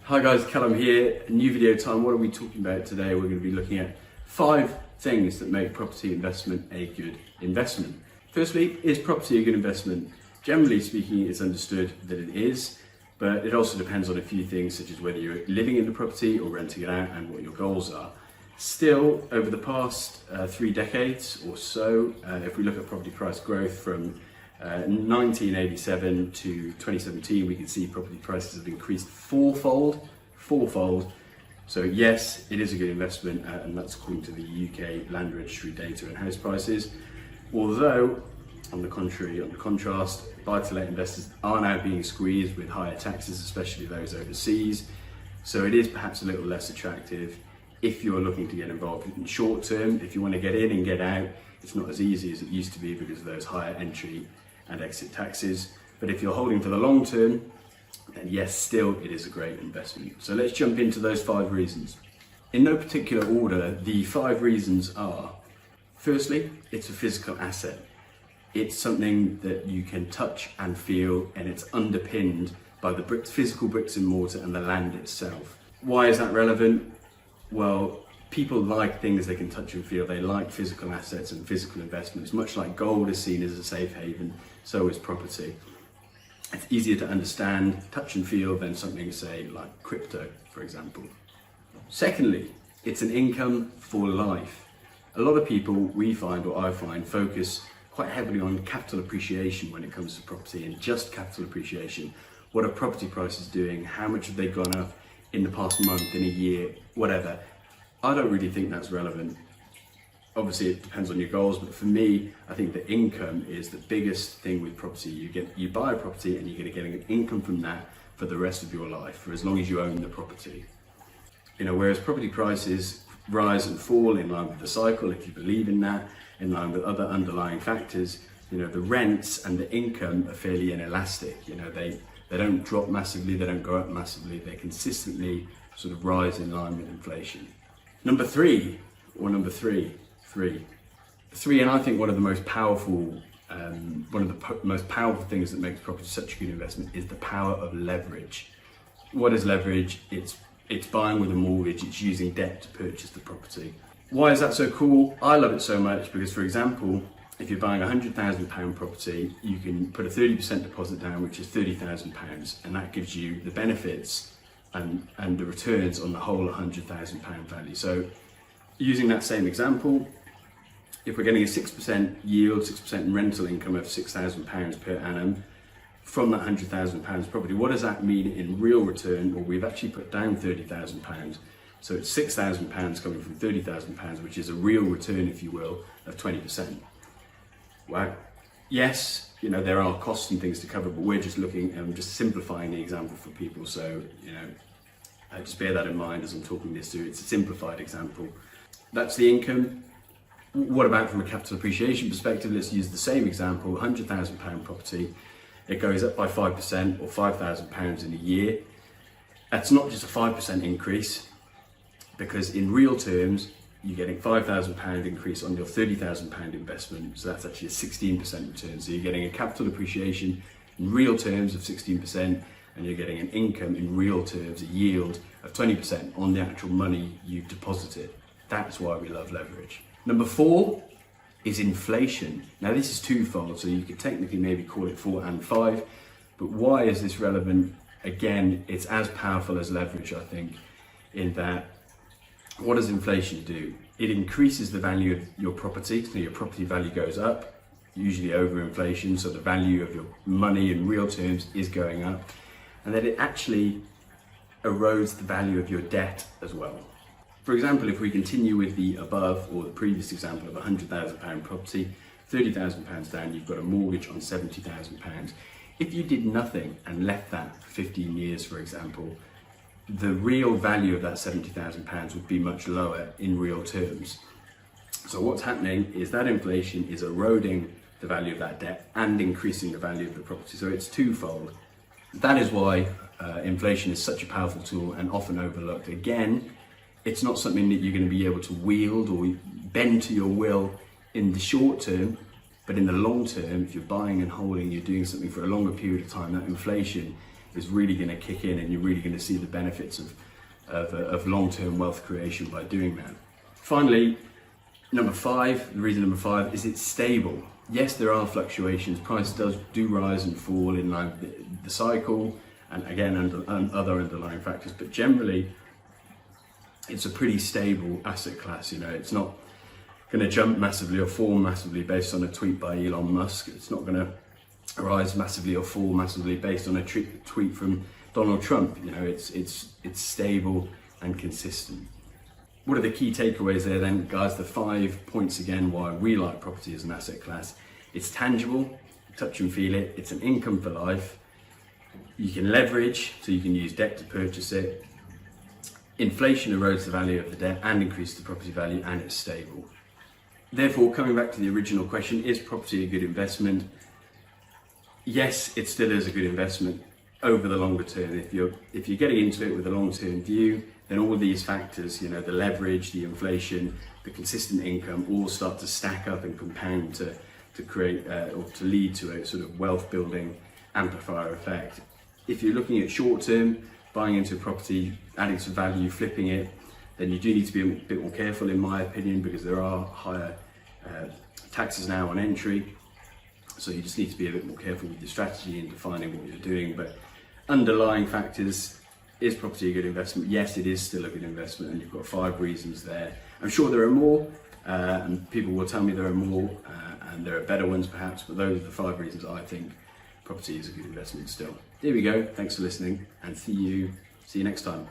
Hi guys, Callum here. New video time. What are we talking about today? We're going to be looking at 5 things that make property investment a good investment. Firstly, is property a good investment? Generally speaking, it's understood that it is, but it also depends on a few things such as whether you're living in the property or renting it out and what your goals are. Still, over the past 3 decades or so, if we look at property price growth from 1987 to 2017, we can see property prices have increased fourfold. So yes, it is a good investment, and that's according to the UK Land Registry data and house prices. Although, on the contrast, buy-to-let investors are now being squeezed with higher taxes, especially those overseas. So it is perhaps a little less attractive if you're looking to get involved in short term. If you want to get in and get out, it's not as easy as it used to be because of those higher entry and exit taxes. But if you're holding for the long term, then yes, still it is a great investment. So let's jump into those 5 reasons. In no particular order, the 5 reasons are: firstly, it's a physical asset. It's something that you can touch and feel, and it's underpinned by the physical bricks and mortar and the land itself. Why is that relevant? Well, people like things they can touch and feel. They like physical assets and physical investments. Much like gold is seen as a safe haven, so is property. It's easier to understand, touch and feel than something, say, like crypto, for example. Secondly, it's an income for life. A lot of people, we find, or I find, focus quite heavily on capital appreciation when it comes to property, and just capital appreciation. What are property prices doing? How much have they gone up in the past month, in a year, whatever? I don't really think that's relevant. Obviously it depends on your goals, but for me, I think the income is the biggest thing with property. You buy a property and you're going to get an income from that for the rest of your life, for as long as you own the property. Whereas property prices rise and fall in line with the cycle, if you believe in that, in line with other underlying factors, the rents and the income are fairly inelastic. They don't drop massively, they don't go up massively, they consistently sort of rise in line with inflation. Number three, and I think one of the most powerful things that makes property such a good investment is the power of leverage. What is leverage? It's buying with a mortgage, it's using debt to purchase the property. Why is that so cool? I love it so much because, for example, if you're buying a £100,000 property, you can put a 30% deposit down, which is £30,000, and that gives you the benefits and the returns on the whole £100,000 value. So using that same example, if we're getting a 6% yield, 6% rental income of £6,000 per annum from that £100,000 property, what does that mean in real return? Well, we've actually put down £30,000. So it's £6,000 coming from £30,000, which is a real return, if you will, of 20%. Wow. Yes, there are costs and things to cover, but we're just looking and just simplifying the example for people. So, just bear that in mind as I'm talking this through. It's a simplified example. That's the income. What about from a capital appreciation perspective? Let's use the same example, £100,000 property. It goes up by 5% or £5,000 in a year. That's not just a 5% increase, because in real terms, you're getting £5,000 increase on your £30,000 investment, so that's actually a 16% return. So you're getting a capital appreciation in real terms of 16%, and you're getting an income in real terms, a yield of 20% on the actual money you've deposited. That's why we love leverage. Number 4 is inflation. Now this is twofold, so you could technically maybe call it 4 and 5, but why is this relevant? Again, it's as powerful as leverage, I think, in that what does inflation do? It increases the value of your property, so your property value goes up, usually over inflation, so the value of your money in real terms is going up, and then it actually erodes the value of your debt as well. For example, if we continue with the above or the previous example of a £100,000 property, £30,000 down, you've got a mortgage on £70,000. If you did nothing and left that for 15 years, for example, the real value of that £70,000 would be much lower in real terms. So what's happening is that inflation is eroding the value of that debt and increasing the value of the property. So it's twofold. That is why inflation is such a powerful tool and often overlooked. Again, it's not something that you're going to be able to wield or bend to your will in the short term, but in the long term, if you're buying and holding, you're doing something for a longer period of time, that inflation is really going to kick in, and you're really going to see the benefits of long-term wealth creation by doing that. Finally, number 5, the reason number 5 is it's stable. Yes, there are fluctuations. Prices do rise and fall in line with the cycle, and again, other underlying factors. But generally, it's a pretty stable asset class. You know, it's not going to jump massively or fall massively based on a tweet by Elon Musk. It's not going to rise massively or fall massively based on a tweet from Donald Trump. You know, it's stable and consistent. What are the key takeaways there then, guys? The 5 points again why we like property as an asset class. It's tangible, touch and feel it. It's an income for life. You can leverage, so you can use debt to purchase it. Inflation erodes the value of the debt and increases the property value, and it's stable. Therefore, coming back to the original question, is property a good investment? Yes, it still is a good investment over the longer term. If you're getting into it with a long-term view, then all these factors, you know, the leverage, the inflation, the consistent income, all start to stack up and compound to create or to lead to a sort of wealth building amplifier effect. If you're looking at short term, buying into a property, adding some value, flipping it, then you do need to be a bit more careful, in my opinion, because there are higher taxes now on entry. So you just need to be a bit more careful with your strategy and defining what you're doing. But underlying factors, is property a good investment? Yes, it is still a good investment, and you've got 5 reasons there. I'm sure there are more, and people will tell me there are more, and there are better ones perhaps, but those are the 5 reasons I think property is a good investment still. There we go, thanks for listening, and see you next time.